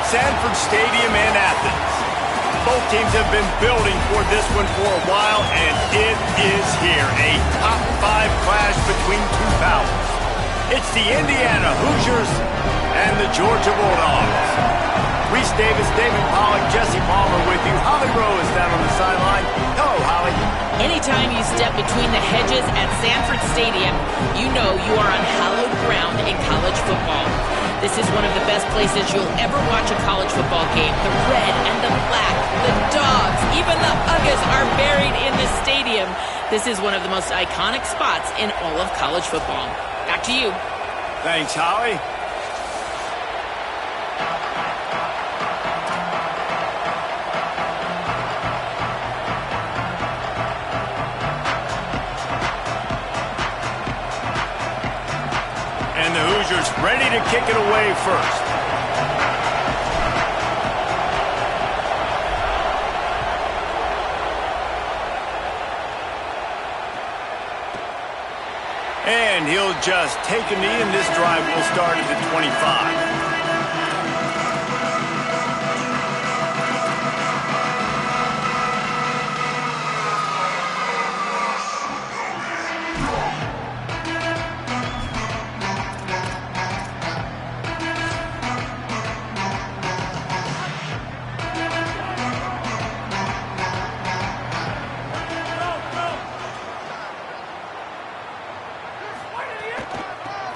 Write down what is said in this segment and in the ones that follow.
Sanford Stadium in Athens. Both teams have been building for this one for a while, and it is here. A top 5 clash between two powers. It's the Indiana Hoosiers and the Georgia Bulldogs. Reese Davis, David Pollack, Jesse Palmer with you. Holly Rowe is down on the sideline. Hello, Holly. Anytime you step between the hedges at Sanford Stadium, you know you are on hallowed ground in college football. This is one of the best places you'll ever watch a college football game. The red and the black, the dogs, even the Ugas are buried in the stadium. This is one of the most iconic spots in all of college football. Back to you. Thanks, Holly. And the Hoosiers ready to kick it away first. And he'll just take a knee, and this drive will start at the 25.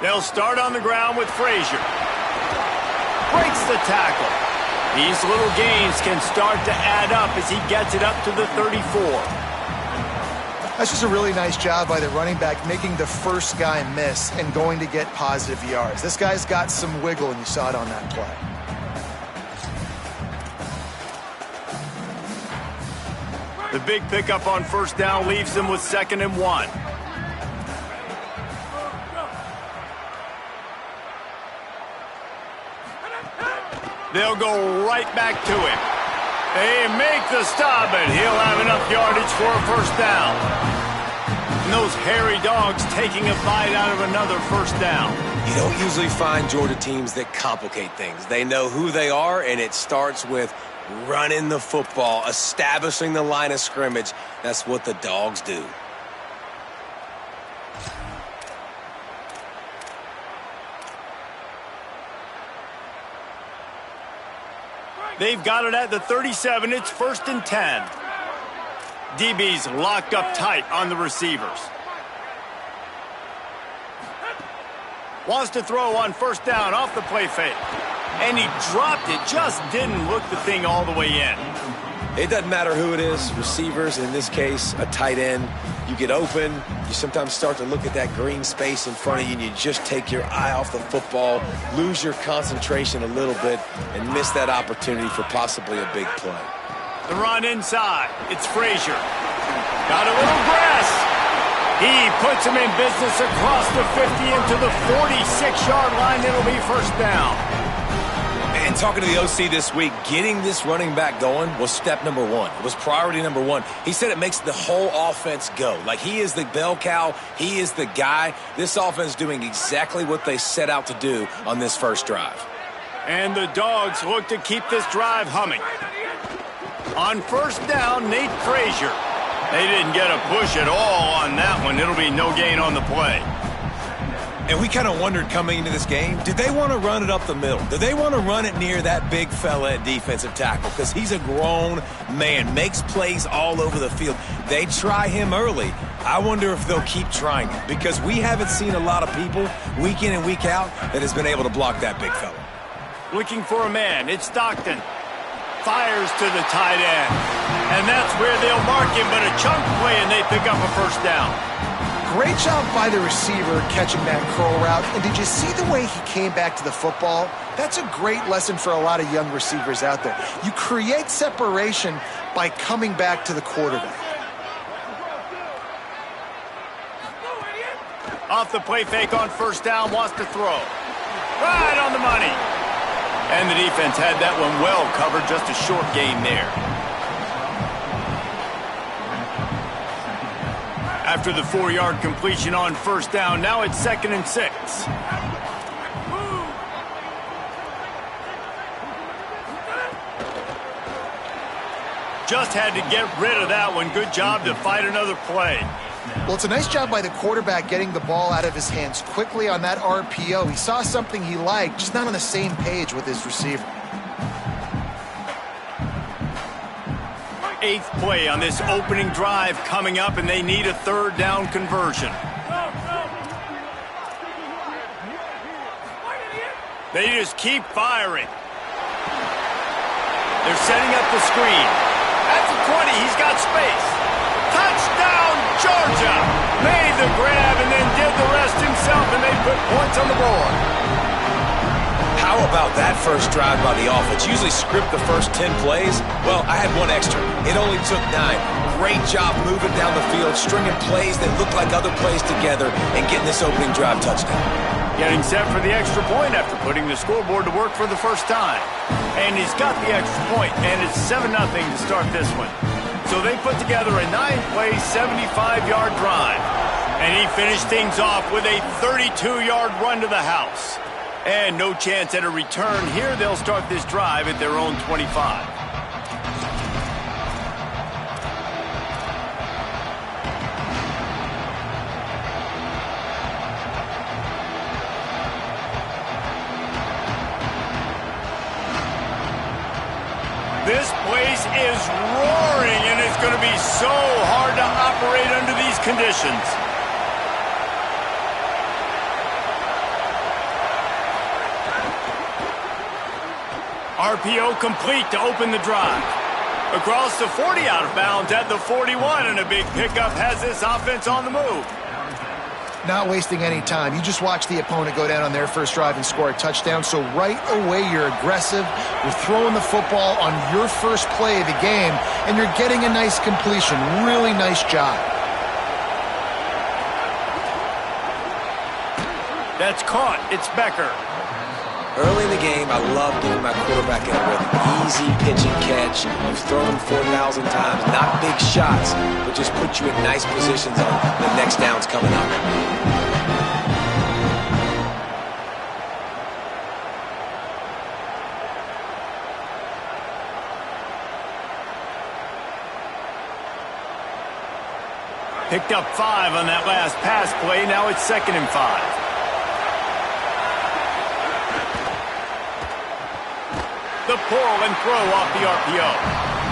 They'll start on the ground with Frazier. Breaks the tackle. These little gains can start to add up as he gets it up to the 34. That's just a really nice job by the running back, making the first guy miss and going to get positive yards. This guy's got some wiggle, and you saw it on that play. The big pickup on first down leaves them with 2nd and 1. They'll go right back to him. They make the stop, and he'll have enough yardage for a first down. And those hairy dogs taking a bite out of another first down. You don't usually find Georgia teams that complicate things. They know who they are, and it starts with running the football, establishing the line of scrimmage. That's what the dogs do. They've got it at the 37. It's 1st and 10. DB's locked up tight on the receivers. Wants to throw on first down off the play fake. And he dropped it. Just didn't look the thing all the way in. It doesn't matter who it is, receivers, in this case, a tight end. You get open, you sometimes start to look at that green space in front of you, and you just take your eye off the football, lose your concentration a little bit, and miss that opportunity for possibly a big play. The run inside. It's Frazier. Got a little grass. He puts him in business across the 50 into the 46-yard line. It'll be first down. And talking to the OC this week, getting this running back going was step number 1. It was priority number 1. He said it makes the whole offense go. Like, he is the bell cow. He is the guy. This offense is doing exactly what they set out to do on this first drive. And the Dogs look to keep this drive humming. On first down, Nate Frazier. They didn't get a push at all on that one. It'll be no gain on the play. And we kind of wondered coming into this game, did they want to run it up the middle? Did they want to run it near that big fella at defensive tackle? Because he's a grown man, makes plays all over the field. They try him early. I wonder if they'll keep trying it, because we haven't seen a lot of people week in and week out that has been able to block that big fella. Looking for a man. It's Stockton. Fires to the tight end. And that's where they'll mark him, but a chunk play, and they pick up a first down. Great job by the receiver catching that curl route. And did you see the way he came back to the football? That's a great lesson for a lot of young receivers out there. You create separation by coming back to the quarterback. Off the play fake on first down, wants to throw. Right on the money. And the defense had that one well covered, just a short gain there. After the 4-yard completion on first down, now it's 2nd and 6. just had to get rid of that one. Good job to fight another play. Well, it's a nice job by the quarterback getting the ball out of his hands quickly on that RPO. He saw something he liked, just not on the same page with his receiver. 8th play on this opening drive coming up, and they need a 3rd down conversion. They just keep firing. They're setting up the screen. At the 20, he's got space. Touchdown, Georgia! Made the grab and then did the rest himself, and they put points on the board. How about that first drive by the offense? Usually script the first 10 plays. Well, I had one extra. It only took 9. Great job moving down the field, stringing plays that look like other plays together, and getting this opening drive touchdown. Getting set for the extra point after putting the scoreboard to work for the first time. And he's got the extra point, and it's 7-0 to start this one. So they put together a 9-play, 75-yard drive. And he finished things off with a 32-yard run to the house. And no chance at a return here. They'll start this drive at their own 25. This place is roaring, and it's going to be so hard to operate under these conditions. RPO complete to open the drive. Across the 40 out of bounds at the 41, and a big pickup has this offense on the move. Not wasting any time. You just watch the opponent go down on their first drive and score a touchdown. So right away, you're aggressive. You're throwing the football on your first play of the game, and you're getting a nice completion. Really nice job. That's caught. It's Becker. Early in the game, I love giving my quarterback a rhythm. Easy pitch and catch. You've thrown them 4,000 times. Not big shots, but just put you in nice positions on the next downs coming up. Picked up 5 on that last pass play. Now it's 2nd and 5. The pull and throw off the RPO.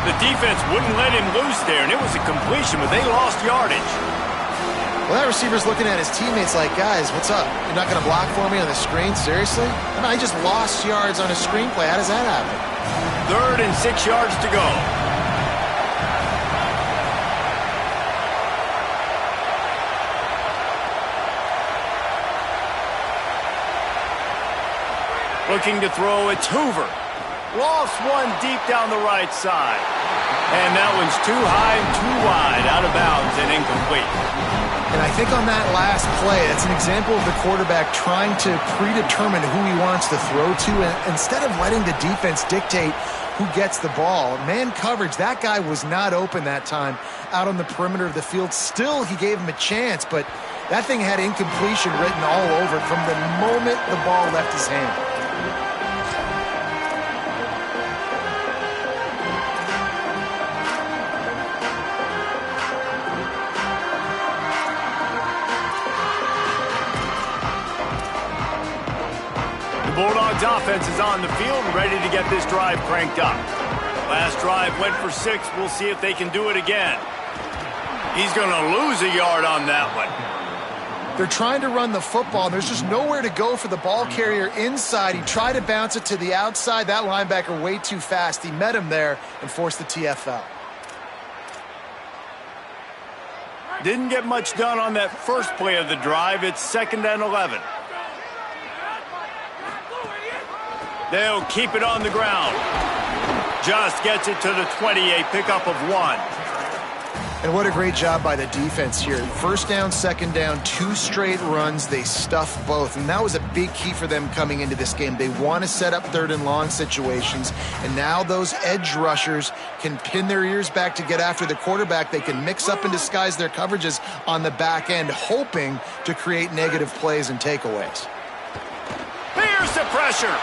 The defense wouldn't let him loose there, and it was a completion, but they lost yardage. Well, that receiver's looking at his teammates like, guys, what's up? You're not going to block for me on the screen? Seriously? I mean, I just lost yards on a screenplay. How does that happen? 3rd and 6 yards to go. Looking to throw, it's Hoover. Lost one deep down the right side. And that one's too high and too wide, out of bounds and incomplete. And I think on that last play, that's an example of the quarterback trying to predetermine who he wants to throw to, and instead of letting the defense dictate who gets the ball. Man coverage, that guy was not open that time out on the perimeter of the field. Still, he gave him a chance, but that thing had incompletion written all over it from the moment the ball left his hand. Bulldogs offense is on the field, ready to get this drive cranked up. Last drive went for 6. We'll see if they can do it again. He's going to lose a yard on that one. They're trying to run the football. There's just nowhere to go for the ball carrier inside. He tried to bounce it to the outside. That linebacker way too fast. He met him there and forced the TFL. Didn't get much done on that first play of the drive. It's 2nd and 11. They'll keep it on the ground. Just gets it to the 20, a pickup of 1. And what a great job by the defense here. 1st down, 2nd down, 2 straight runs. They stuffed both, and that was a big key for them coming into this game. They want to set up 3rd and long situations, and now those edge rushers can pin their ears back to get after the quarterback. They can mix up and disguise their coverages on the back end, hoping to create negative plays and takeaways. Here's the pressure.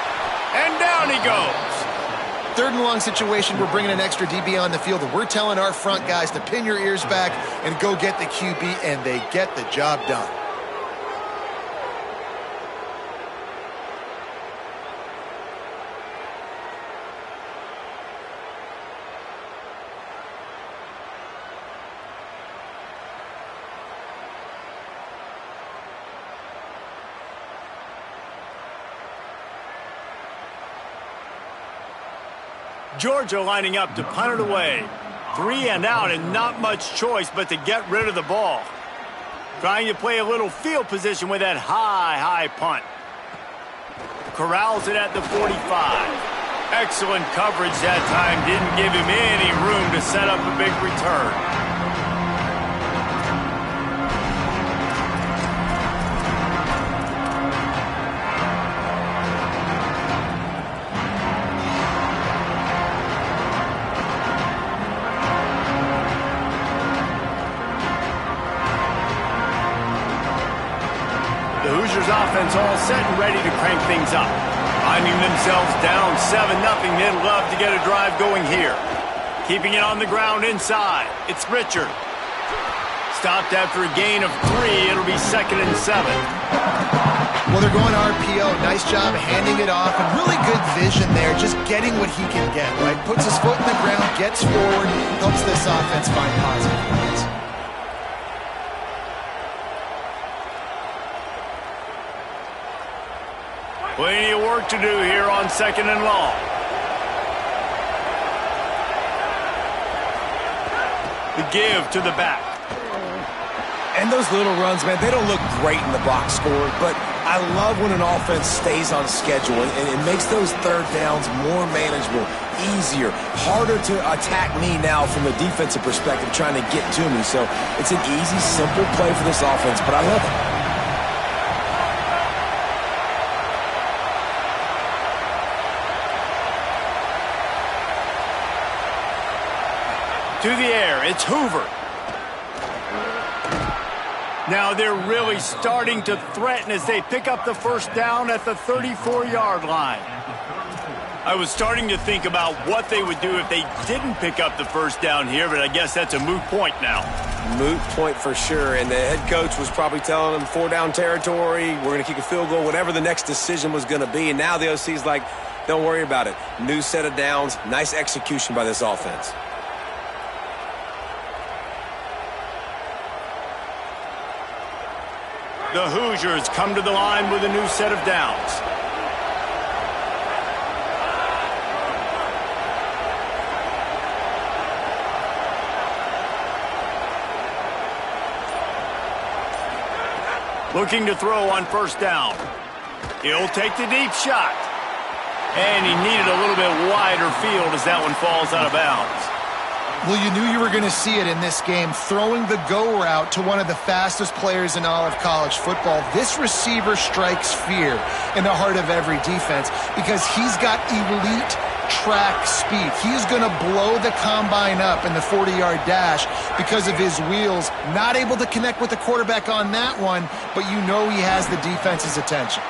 And down he goes. third and long situation, we're bringing an extra DB on the field, and we're telling our front guys to pin your ears back and go get the QB, and they get the job done. Georgia lining up to punt it away. 3 and out and not much choice but to get rid of the ball. Trying to play a little field position with that high punt. Corrals it at the 45. Excellent coverage that time. Didn't give him any room to set up a big return. The Hoosiers offense all set and ready to crank things up. Finding themselves down 7-0, they'd love to get a drive going here. Keeping it on the ground inside. It's Richard. Stopped after a gain of 3. It'll be 2nd and 7. Well, they're going RPO. Nice job handing it off, and really good vision there, just getting what he can get, right? Puts his foot in the ground, gets forward, helps this offense find positive points. Plenty of work to do here on 2nd and long. The give to the back. And those little runs, man, they don't look great in the box score, but I love when an offense stays on schedule, and it makes those third downs more manageable, easier, harder to attack me now from a defensive perspective trying to get to me. So it's an easy, simple play for this offense, but I love it. To the air, it's Hoover. Now they're really starting to threaten as they pick up the first down at the 34-yard line. I was starting to think about what they would do if they didn't pick up the first down here, but I guess that's a moot point now. Moot point for sure, and the head coach was probably telling them 4-down territory, we're going to kick a field goal, whatever the next decision was going to be, and now the OC's like, don't worry about it. New set of downs, nice execution by this offense. The Hoosiers come to the line with a new set of downs. Looking to throw on first down. He'll take the deep shot. And he needed a little bit wider field as that one falls out of bounds. Well, you knew you were going to see it in this game, throwing the go route to one of the fastest players in all of college football. This receiver strikes fear in the heart of every defense because he's got elite track speed. He's going to blow the combine up in the 40-yard dash because of his wheels. Not able to connect with the quarterback on that one, but you know he has the defense's attention.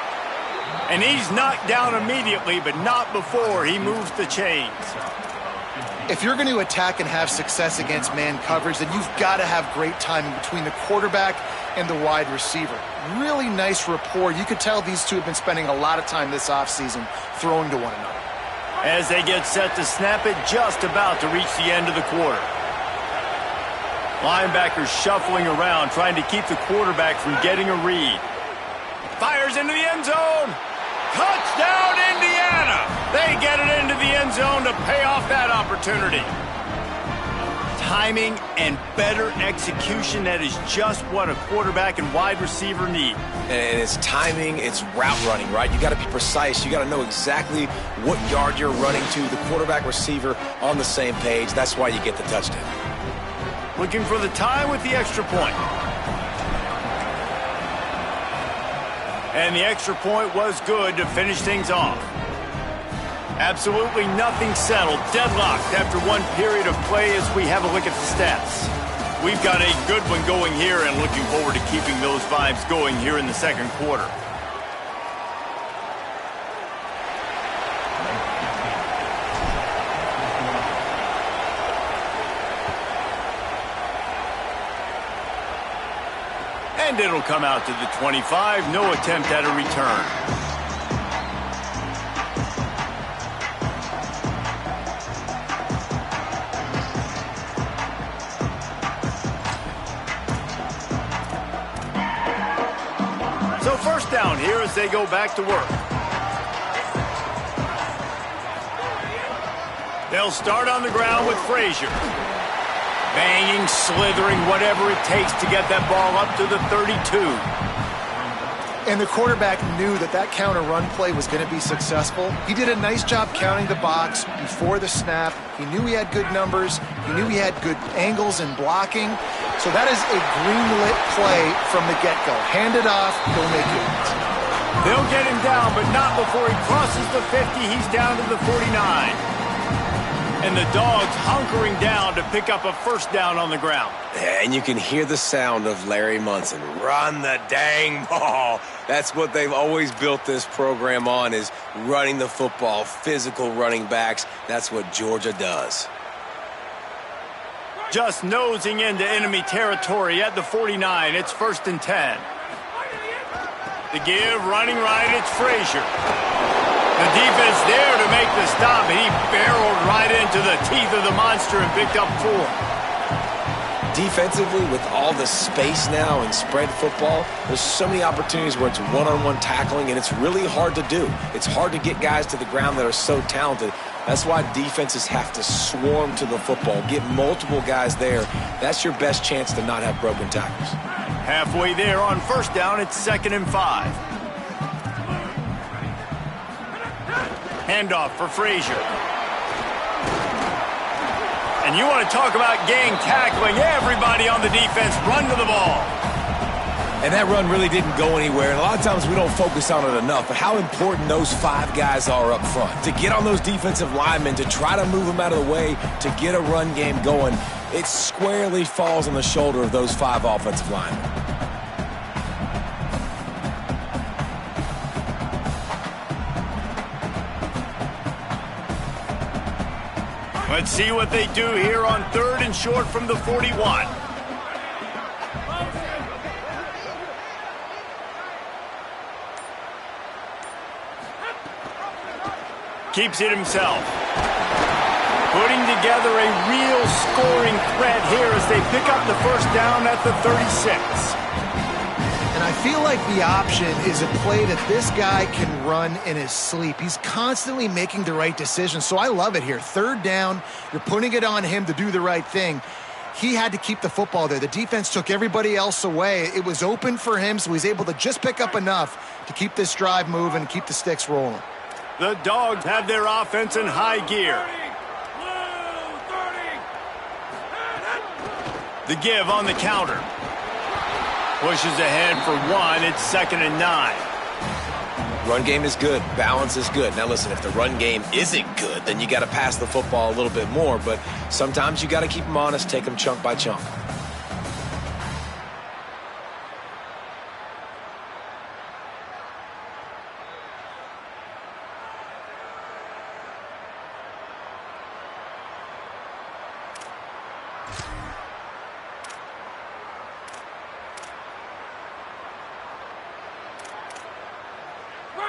And he's knocked down immediately, but not before he moves the chains. If you're going to attack and have success against man coverage, then you've got to have great timing between the quarterback and the wide receiver. Really nice rapport. You could tell these two have been spending a lot of time this offseason throwing to one another. As they get set to snap it, just about to reach the end of the quarter. Linebackers shuffling around, trying to keep the quarterback from getting a read. Fires into the end zone. Touchdown, Indiana! They get it into the end zone to pay off that opportunity. Timing and better execution, that is just what a quarterback and wide receiver need. And it's timing, it's route running, right? You got to be precise. You got to know exactly what yard you're running to. The quarterback receiver on the same page. That's why you get the touchdown. Looking for the tie with the extra point. And the extra point was good to finish things off. Absolutely nothing settled. Deadlocked after one period of play as we have a look at the stats. We've got a good one going here and looking forward to keeping those vibes going here in the second quarter. And it'll come out to the 25. No attempt at a return. So first down here as they go back to work. They'll start on the ground with Frazier. Banging, slithering, whatever it takes to get that ball up to the 32. And the quarterback knew that that counter run play was going to be successful. He did a nice job counting the box before the snap. He knew he had good numbers. He knew he had good angles and blocking. So that is a green-lit play from the get-go. Hand it off, he'll make it. They'll get him down, but not before he crosses the 50. He's down to the 49. And the Dogs hunkering down to pick up a first down on the ground. Yeah, and you can hear the sound of Larry Munson. Run the dang ball. That's what they've always built this program on, is running the football, physical running backs. That's what Georgia does. Just nosing into enemy territory at the 49. It's 1st and 10. The give, running right, it's Frazier. The defense there to make the stop, and he barreled right into the teeth of the monster and picked up 4. Defensively, with all the space now in spread football, there's so many opportunities where it's one-on-one tackling, and it's really hard to do. It's hard to get guys to the ground that are so talented. That's why defenses have to swarm to the football, get multiple guys there. That's your best chance to not have broken tackles. Halfway there on first down, it's 2nd and 5. Handoff for Frazier. And you want to talk about gang tackling. Everybody on the defense run to the ball. And that run really didn't go anywhere. And a lot of times we don't focus on it enough. But how important those 5 guys are up front. To get on those defensive linemen, to try to move them out of the way, to get a run game going, it squarely falls on the shoulder of those 5 offensive linemen. Let's see what they do here on 3rd and short from the 41. Keeps it himself. Putting together a real scoring threat here as they pick up the first down at the 36. And I feel like the option is a play that this guy can run in his sleep. He's constantly making the right decision, so I love it here. 3rd down, you're putting it on him to do the right thing. He had to keep the football there. The defense took everybody else away. It was open for him, so he's able to just pick up enough to keep this drive moving and keep the sticks rolling. The Dogs have their offense in high gear. The give on the counter. Pushes ahead for 1. It's 2nd and 9. Run game is good. Balance is good. Now listen, if the run game isn't good, then you got to pass the football a little bit more. But sometimes you got to keep them honest, take them chunk by chunk.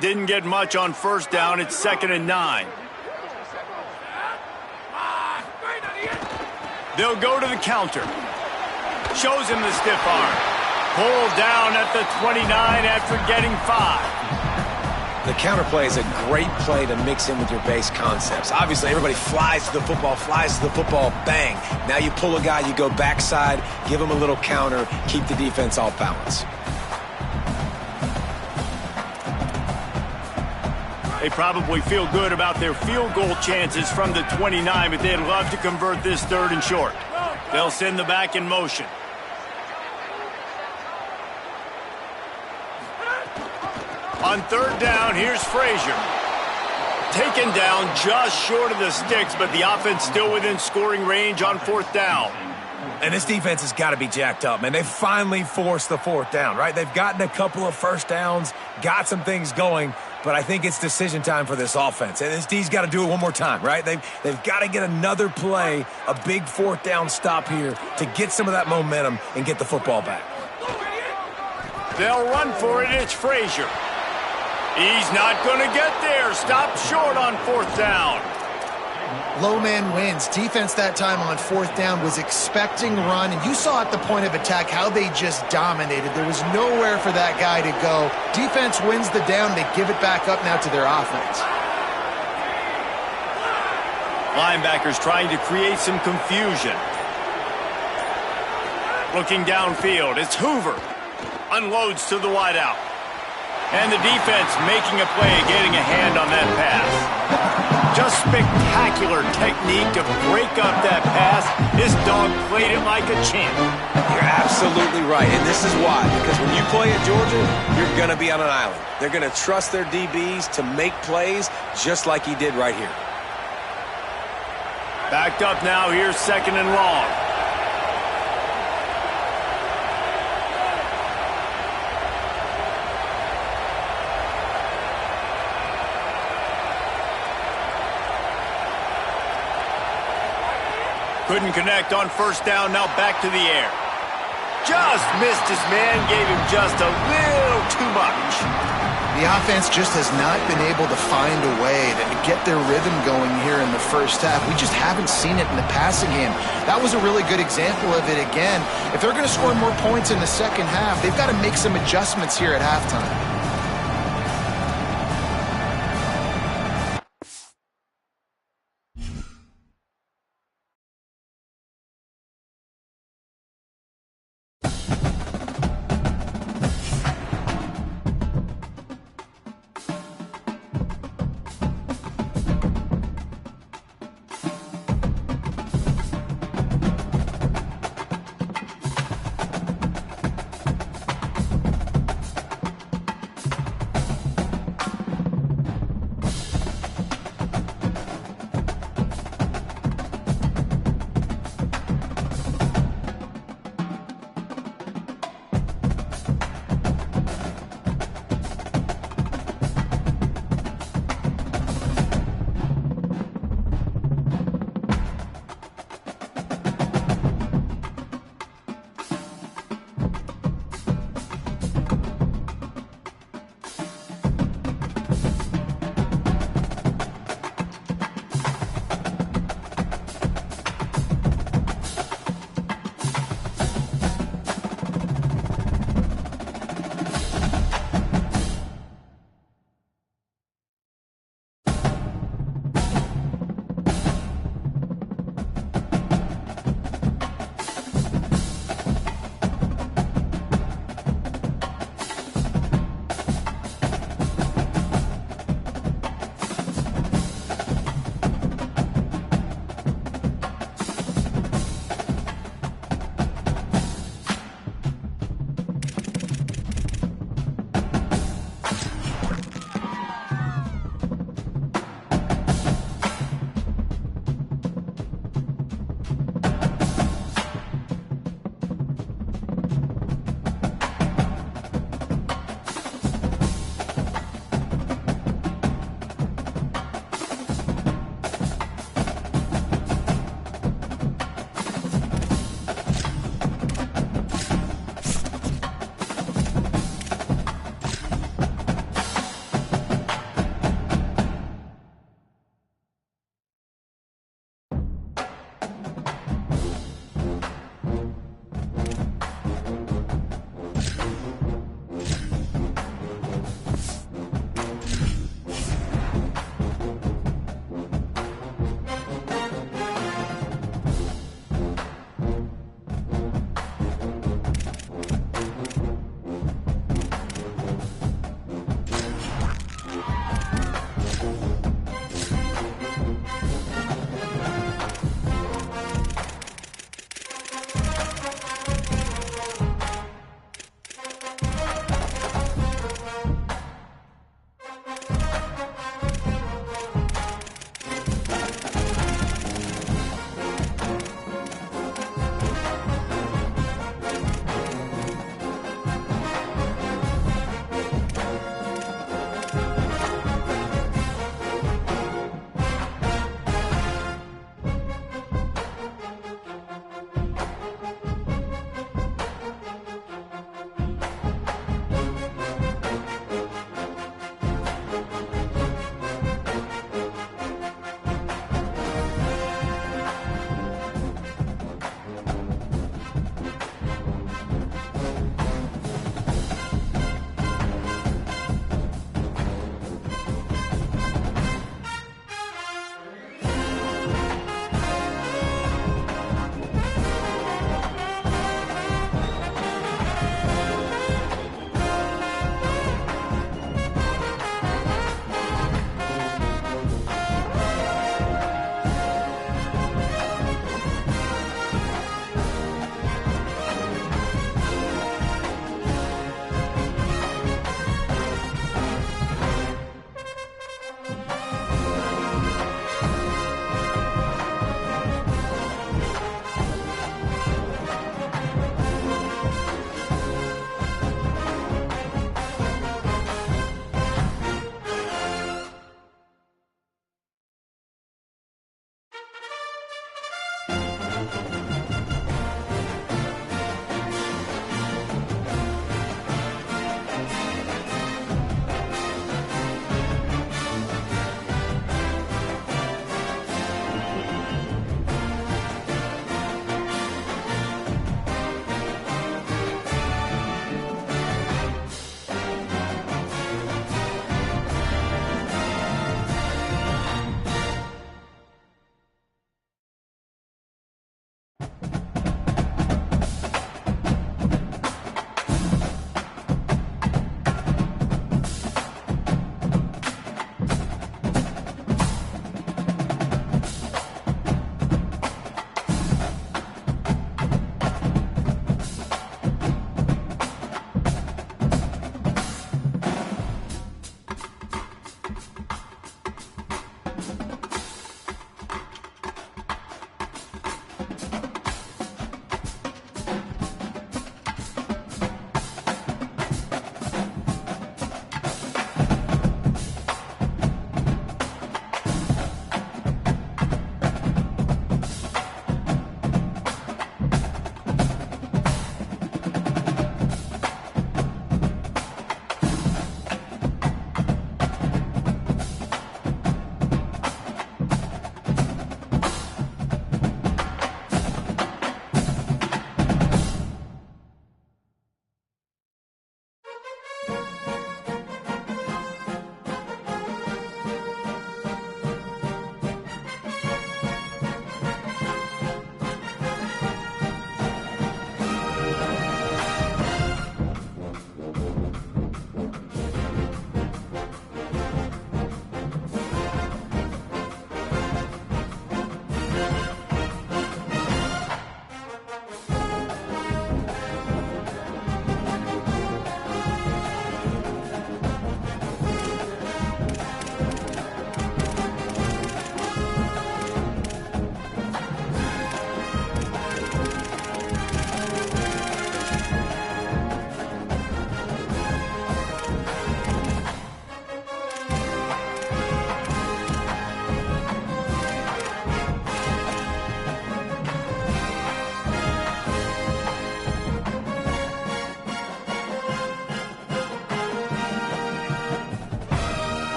Didn't get much on first down. It's 2nd and 9. They'll go to the counter. Shows him the stiff arm. Pulled down at the 29 after getting 5. The counter play is a great play to mix in with your base concepts. Obviously, everybody flies to the football, bang. Now you pull a guy, you go backside, give him a little counter, keep the defense off balance. They probably feel good about their field goal chances from the 29, but they'd love to convert this 3rd and short. They'll send the back in motion. On 3rd down, here's Frazier. Taken down just short of the sticks, but the offense still within scoring range on 4th down. And this defense has got to be jacked up, man. They finally forced the 4th down, right? They've gotten a couple of first downs, got some things going, but I think it's decision time for this offense. And this D's got to do it one more time, right? They've got to get another play, a big 4th down stop here to get some of that momentum and get the football back. They'll run for it. It's Frazier. He's not going to get there. Stop short on 4th down. Low man wins. Defense that time on 4th down was expecting run, and you saw at the point of attack how they just dominated. There was nowhere for that guy to go. Defense wins the down. They give it back up now to their offense. Linebackers trying to create some confusion. Looking downfield, it's Hoover. Unloads to the wideout. And the defense making a play, getting a hand on that pass. Just spectacular technique to break up that pass. This dog played it like a champ. You're absolutely right, and this is why. Because when you play at Georgia, you're going to be on an island. They're going to trust their DBs to make plays just like he did right here. Backed up now, here's 2nd and long. Couldn't connect on 1st down, now back to the air. Just missed his man, gave him just a little too much. The offense just has not been able to find a way to get their rhythm going here in the first half. We just haven't seen it in the passing game. That was a really good example of it again. If they're going to score more points in the second half, they've got to make some adjustments here at halftime.